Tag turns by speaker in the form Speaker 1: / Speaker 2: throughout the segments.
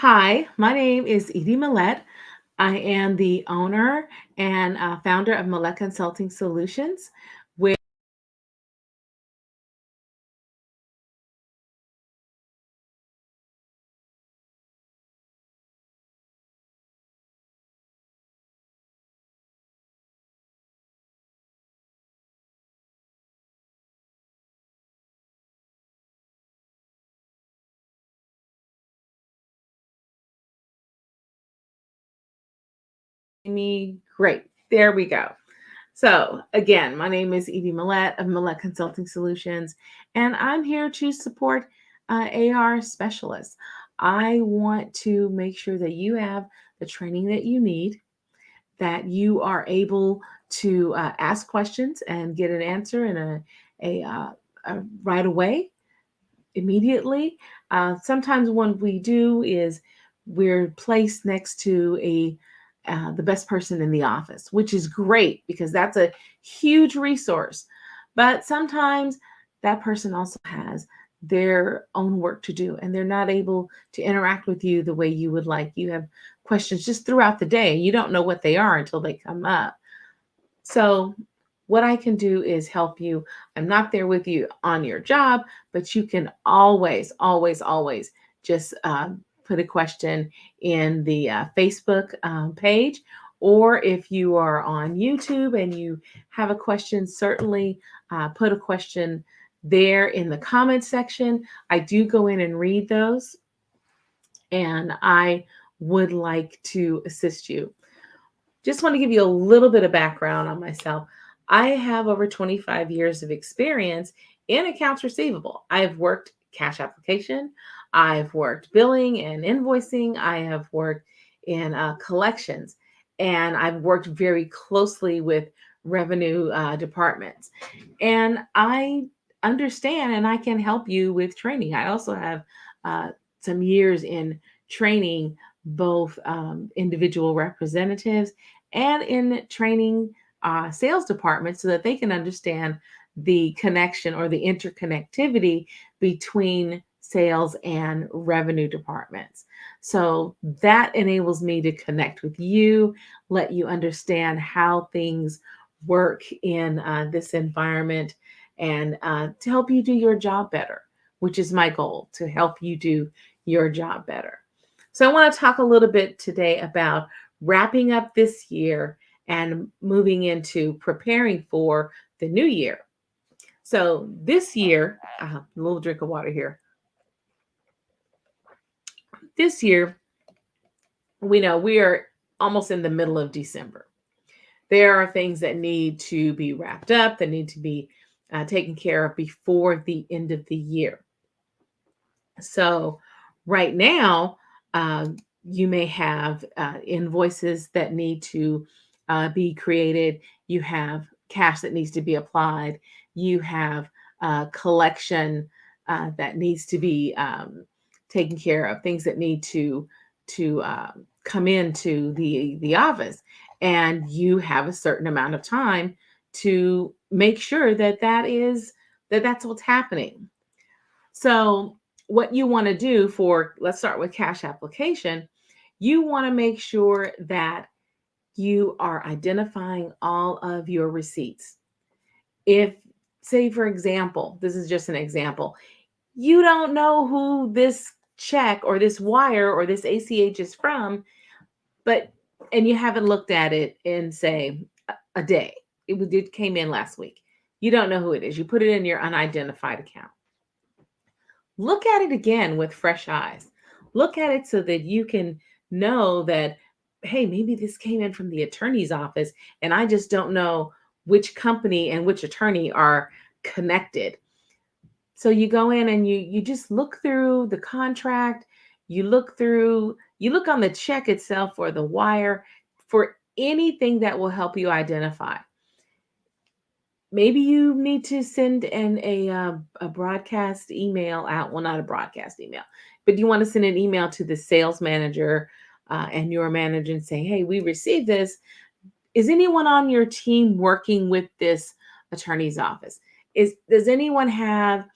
Speaker 1: Hi, my name is Edie Millette. I am the owner and founder of Millette Consulting Solutions, where me great. There we go. So, again, my name is Edie Millette of Millette Consulting Solutions, and I'm here to support AR specialists. I want to make sure that you have the training that you need, that you are able to ask questions and get an answer in a right away immediately. Sometimes what we do is we're placed next to a the best person in the office, which is great because that's a huge resource. But sometimes that person also has their own work to do and they're not able to interact with you the way you would like. You have questions just throughout the day. You don't know what they are until they come up. So, what I can do is help you. I'm not there with you on your job, but you can always just put a question in the Facebook page. Or if you are on YouTube and you have a question, certainly put a question there in the comment section. I do go in and read those, and I would like to assist you. Just want to give you a little bit of background on myself. I have over 25 years of experience in accounts receivable. I've worked cash application, I've worked billing and invoicing, I have worked in collections, and I've worked very closely with revenue departments. And I understand and I can help you with training. I also have uh, some years in training both individual representatives and in training sales departments so that they can understand the connection or the interconnectivity between sales and revenue departments. So that enables me to connect with you, let you understand how things work in this environment, and to help you do your job better, which is my goal to help you do your job better. So I want to talk a little bit today about wrapping up this year and moving into preparing for the new year. So this year, a little drink of water here. This year, we know we are almost in the middle of December. There are things that need to be wrapped up, that need to be taken care of before the end of the year. So, right now, you may have invoices that need to be created. You have cash that needs to be applied. You have collection that needs to be taken care of. Things that need to come into the office, and you have a certain amount of time to make sure that that's what's happening. So, what you want to do for, let's start with cash application, you want to make sure that you are identifying all of your receipts. If, say, for example, this is just an example, you don't know who this check or this wire or this ACH is from, but and you haven't looked at it in, say, a day. It came in last week. You don't know who it is. You put it in your unidentified account. Look at it again with fresh eyes. Look at it so that you can know that, hey, maybe this came in from the attorney's office and I just don't know which company and which attorney are connected. So you go in and you just look through the contract, you look on the check itself or the wire for anything that will help you identify. Maybe you need to send a broadcast email out. Well, not a broadcast email, but you want to send an email to the sales manager and your manager and say, "Hey, we received this. Is anyone on your team working with this attorney's office? Is Does anyone have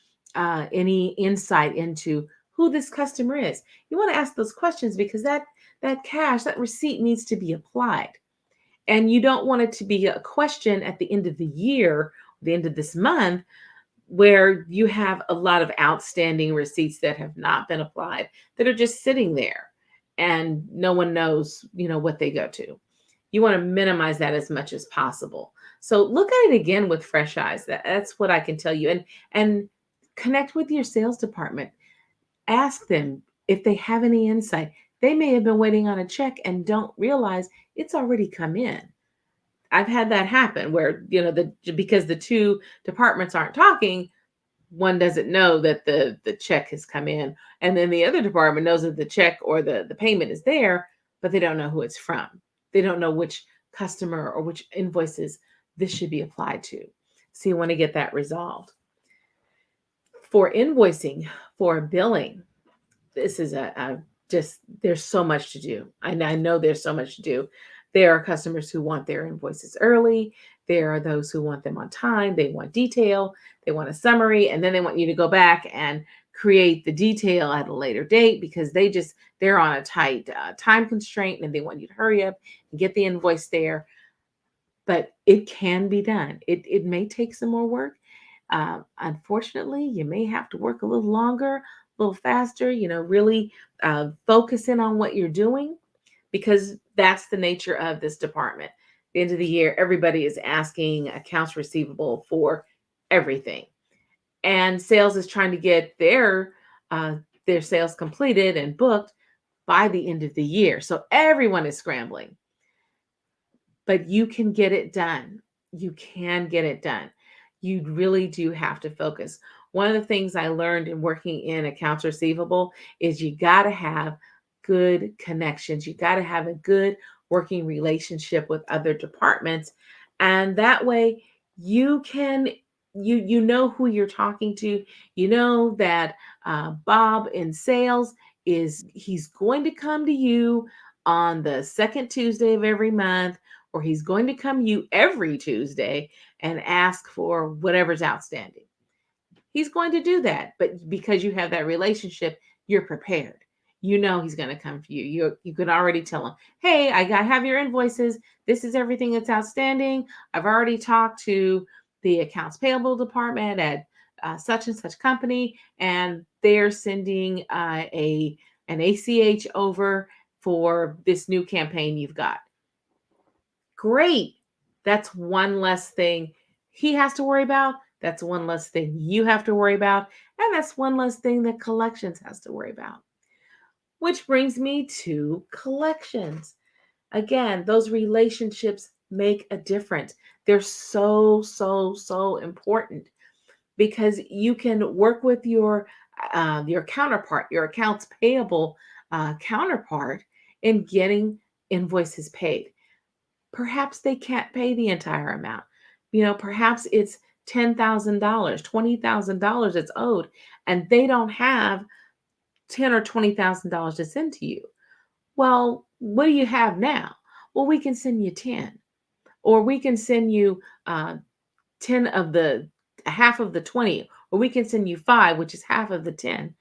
Speaker 1: any insight into who this customer is. You want to ask those questions because that cash, that receipt needs to be applied. And you don't want it to be a question at the end of the year, the end of this month, where you have a lot of outstanding receipts that have not been applied, that are just sitting there and no one knows, what they go to. You want to minimize that as much as possible. So look at it again with fresh eyes. That's what I can tell you. And connect with your sales department. Ask them if they have any insight. They may have been waiting on a check and don't realize it's already come in. I've had that happen where, because the two departments aren't talking, one doesn't know that the check has come in, and then the other department knows that the check or the payment is there, but they don't know who it's from. They don't know which customer or which invoices this should be applied to. So you want to get that resolved. For invoicing, for billing, this is a just, there's so much to do. I know there's so much to do. There are customers who want their invoices early. There are those who want them on time. They want detail. They want a summary, and then they want you to go back and create the detail at a later date because they're on a tight time constraint and they want you to hurry up and get the invoice there. But it can be done. It may take some more work. Unfortunately, you may have to work a little longer, a little faster, really focus in on what you're doing, because that's the nature of this department. At the end of the year, everybody is asking accounts receivable for everything. And sales is trying to get their sales completed and booked by the end of the year. So everyone is scrambling. But you can get it done. You can get it done. You really do have to focus. One of the things I learned in working in accounts receivable is you got to have good connections. You got to have a good working relationship with other departments. And that way you can you know who you're talking to. You know that Bob in sales he's going to come to you on the second Tuesday of every month, or he's going to come to you every Tuesday and ask for whatever's outstanding. He's going to do that, but because you have that relationship, you're prepared. You know he's going to come for you. You can already tell him, "Hey, I have your invoices. This is everything that's outstanding. I've already talked to the accounts payable department at such and such company, and they're sending an ACH over for this new campaign you've got." Great. That's one less thing he has to worry about. That's one less thing you have to worry about. And that's one less thing that collections has to worry about. Which brings me to collections. Again, those relationships make a difference. They're so, so, so important because you can work with your counterpart, your accounts payable counterpart, in getting invoices paid. Perhaps they can't pay the entire amount. Perhaps it's $10,000, $20,000 that's owed, and they don't have ten or $20,000 to send to you. Well, what do you have now? Well, we can send you 10, or we can send you 10 of the half of the 20, or we can send you 5, which is half of the 10,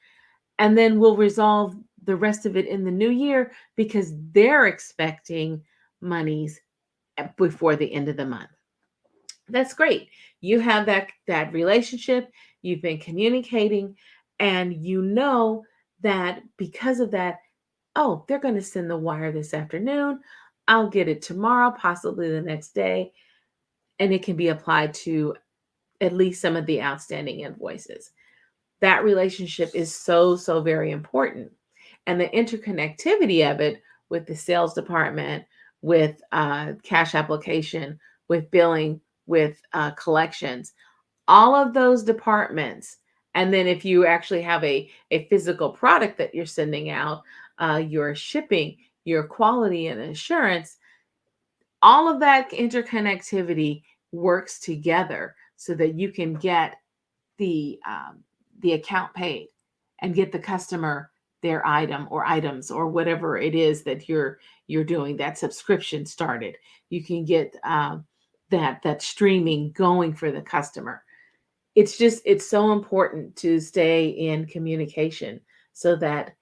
Speaker 1: and then we'll resolve the rest of it in the new year because they're expecting monies before the end of the month. That's great. You have that relationship, you've been communicating, and you know that because of that, oh, they're going to send the wire this afternoon. I'll get it tomorrow, possibly the next day, and it can be applied to at least some of the outstanding invoices. That relationship is so, so very important. And the interconnectivity of it with the sales department, with cash application, with billing, with collections, all of those departments. And then if you actually have a physical product that you're sending out, your shipping, your quality and assurance, all of that interconnectivity works together so that you can get the account paid and get the customer their item or items or whatever it is that you're doing, that subscription started. You can get that streaming going for the customer. It's so important to stay in communication so that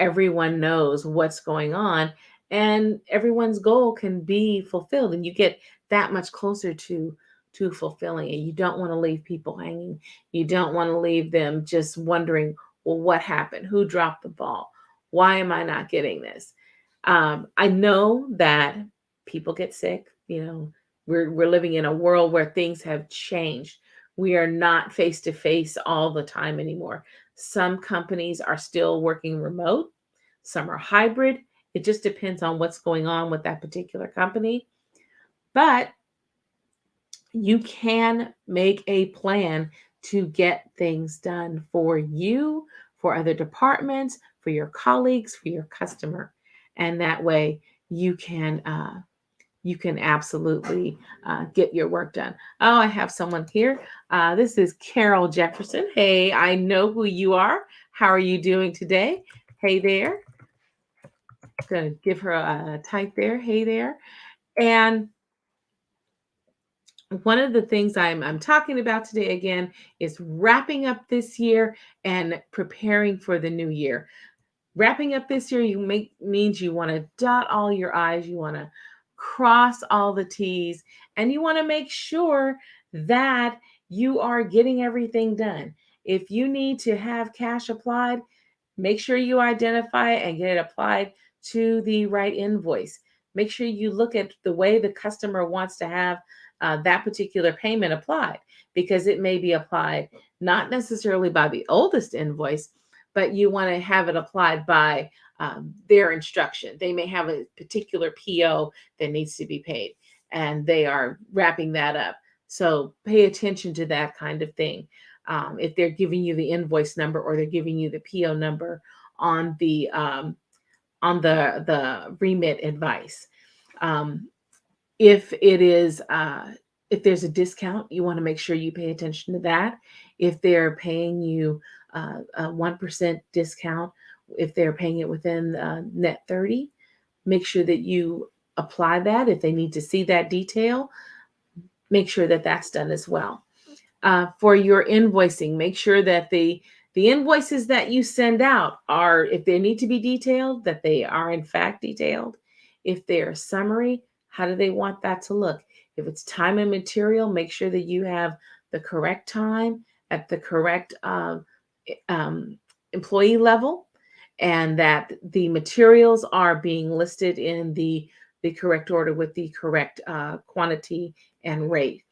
Speaker 1: everyone knows what's going on and everyone's goal can be fulfilled, and you get that much closer to fulfilling it. You don't want to leave people hanging. You don't want to leave them just wondering, well, what happened? Who dropped the ball? Why am I not getting this? I know that people get sick. We're living in a world where things have changed. We are not face to face all the time anymore. Some companies are still working remote, some are hybrid. It just depends on what's going on with that particular company. But you can make a plan to get things done for you, for other departments, for your colleagues, for your customer. And that way you can absolutely get your work done. Oh, I have someone here. This is Carol Jefferson. Hey, I know who you are. How are you doing today? Hey there. Gonna give her a type there. Hey there. And one of the things I'm talking about today again is wrapping up this year and preparing for the new year. Wrapping up this year means you want to dot all your I's, you want to cross all the T's, and you want to make sure that you are getting everything done. If you need to have cash applied, make sure you identify it and get it applied to the right invoice. Make sure you look at the way the customer wants to have that particular payment applied, because it may be applied not necessarily by the oldest invoice, but you want to have it applied by their instruction. They may have a particular PO that needs to be paid, and they are wrapping that up. So pay attention to that kind of thing. If they're giving you the invoice number or they're giving you the PO number on the remit advice. Um, if it is if there's a discount, you want to make sure you pay attention to that. If they're paying you a 1% discount, if they're paying it within net 30, make sure that you apply that. If they need to see that detail, make sure that that's done as well. For your invoicing, make sure that the invoices that you send out are, if they need to be detailed, that they are in fact detailed. If they're summary, how do they want that to look? If it's time and material, make sure that you have the correct time at the correct um, employee level, and that the materials are being listed in the correct order with the correct quantity and rate.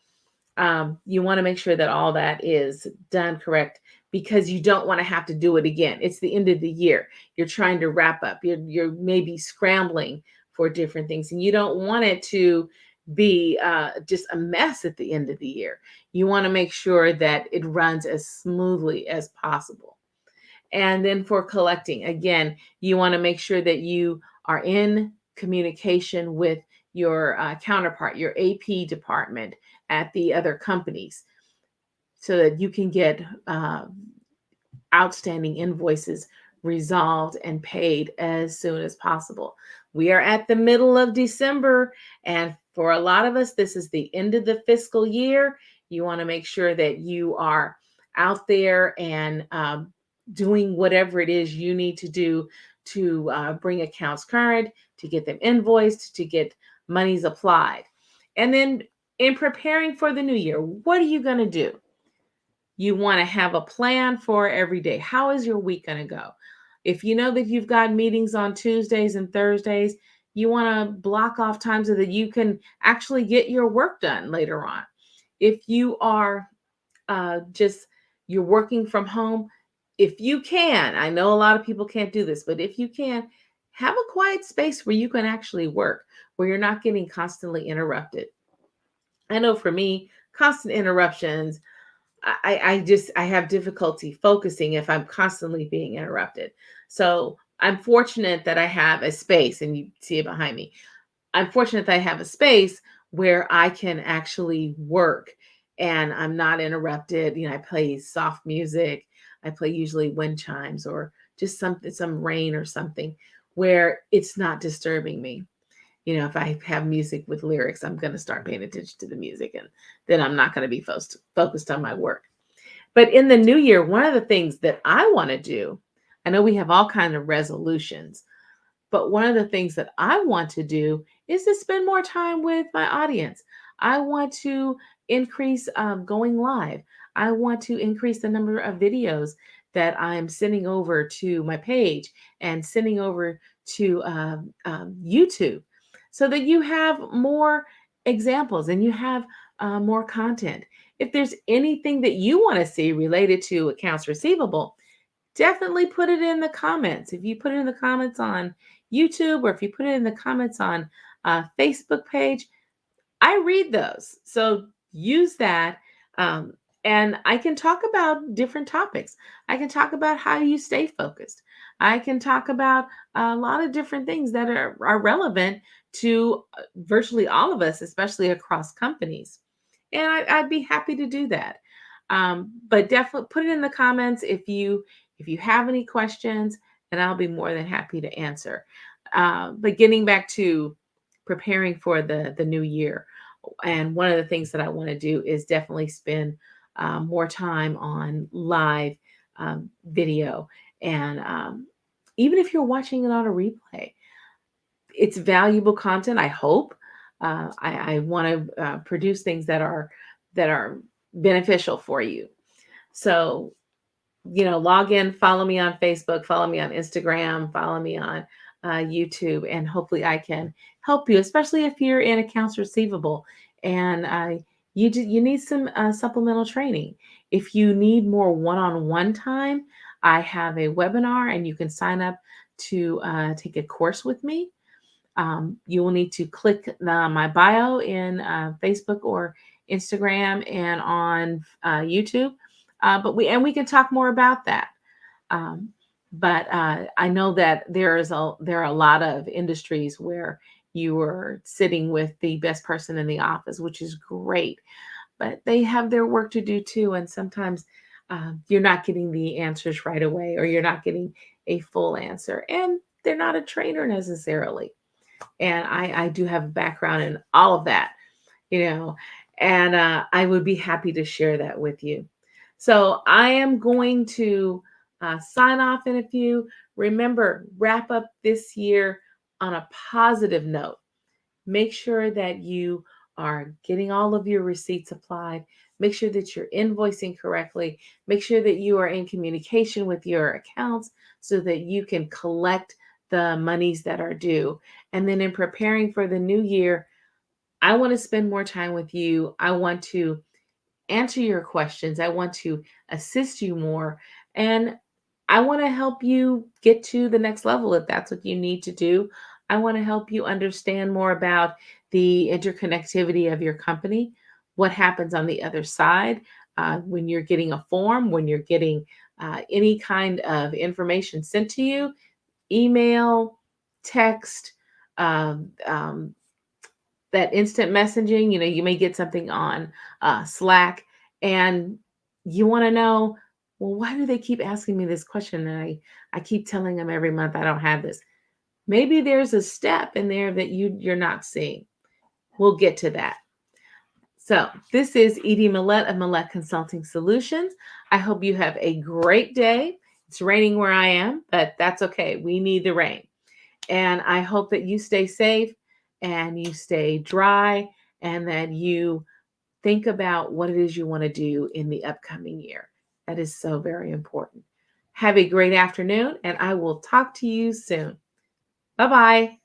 Speaker 1: You want to make sure that all that is done correct, because you don't want to have to do it again. It's the end of the year. You're trying to wrap up. You're maybe scrambling for different things, and you don't want it to be just a mess at the end of the year. You want to make sure that it runs as smoothly as possible. And then for collecting, again, you want to make sure that you are in communication with your counterpart, your AP department at the other companies, so that you can get outstanding invoices resolved and paid as soon as possible. We are at the middle of December, and for a lot of us, this is the end of the fiscal year. You want to make sure that you are out there and doing whatever it is you need to do to bring accounts current, to get them invoiced, to get monies applied. And then in preparing for the new year, what are you going to do? You want to have a plan for every day. How is your week going to go? If you know that you've got meetings on Tuesdays and Thursdays, you want to block off time so that you can actually get your work done later on. If you are just you're working from home, if you can, I know a lot of people can't do this, but if you can, have a quiet space where you can actually work, where you're not getting constantly interrupted. I know for me, constant interruptions, I have difficulty focusing if I'm constantly being interrupted. So I'm fortunate that I have a space, and you see it behind me. I'm fortunate that I have a space where I can actually work and I'm not interrupted. I play soft music. I play usually wind chimes or just some rain or something, where it's not disturbing me. If I have music with lyrics, I'm going to start paying attention to the music, and then I'm not going to be focused on my work. But in the new year, one of the things that I want to do, I know we have all kinds of resolutions, but one of the things that I want to do is to spend more time with my audience. I want to increase going live. I want to increase the number of videos that I'm sending over to my page and sending over to YouTube so that you have more examples and you have more content. If there's anything that you want to see related to accounts receivable, definitely put it in the comments. If you put it in the comments on YouTube or if you put it in the comments on Facebook page, I read those. So use that. Um, and I can talk about different topics. I can talk about how you stay focused. I can talk about a lot of different things that are relevant to virtually all of us, especially across companies. And I'd be happy to do that. But definitely put it in the comments if you have any questions, and I'll be more than happy to answer. But getting back to preparing for the new year, and one of the things that I want to do is definitely spend more time on live video. And even if you're watching it on a replay, it's valuable content. I hope. I want to produce things that are beneficial for you. So log in, follow me on Facebook, follow me on Instagram, follow me on YouTube, and hopefully I can help you, especially if you're in accounts receivable and you need some supplemental training. If you need more one-on-one time, I have a webinar, and you can sign up to take a course with me. You will need to click my bio in Facebook or Instagram and on YouTube. But we can talk more about that. Um, but I know that there are a lot of industries where you are sitting with the best person in the office, which is great. But they have their work to do too, and sometimes you're not getting the answers right away, or you're not getting a full answer, and they're not a trainer necessarily. And I do have a background in all of that, you know, and I would be happy to share that with you. So I am going to sign off in a few. Remember, wrap up this year on a positive note. Make sure that you are getting all of your receipts applied. Make sure that you're invoicing correctly. Make sure that you are in communication with your accounts so that you can collect the monies that are due. And then in preparing for the new year, I want to spend more time with you. I want to answer your questions. I want to assist you more. And I want to help you get to the next level if that's what you need to do. I want to help you understand more about the interconnectivity of your company, what happens on the other side when you're getting a form, when you're getting any kind of information sent to you, email, text, um, um, that instant messaging. You may get something on Slack, and you want to know, well, why do they keep asking me this question? And I keep telling them every month I don't have this. Maybe there's a step in there that you're not seeing. We'll get to that. So this is Edie Millette of Millette Consulting Solutions. I hope you have a great day. It's raining where I am, but that's okay. We need the rain. And I hope that you stay safe and you stay dry, and that you think about what it is you want to do in the upcoming year. That is so very important. Have a great afternoon, and I will talk to you soon. Bye bye.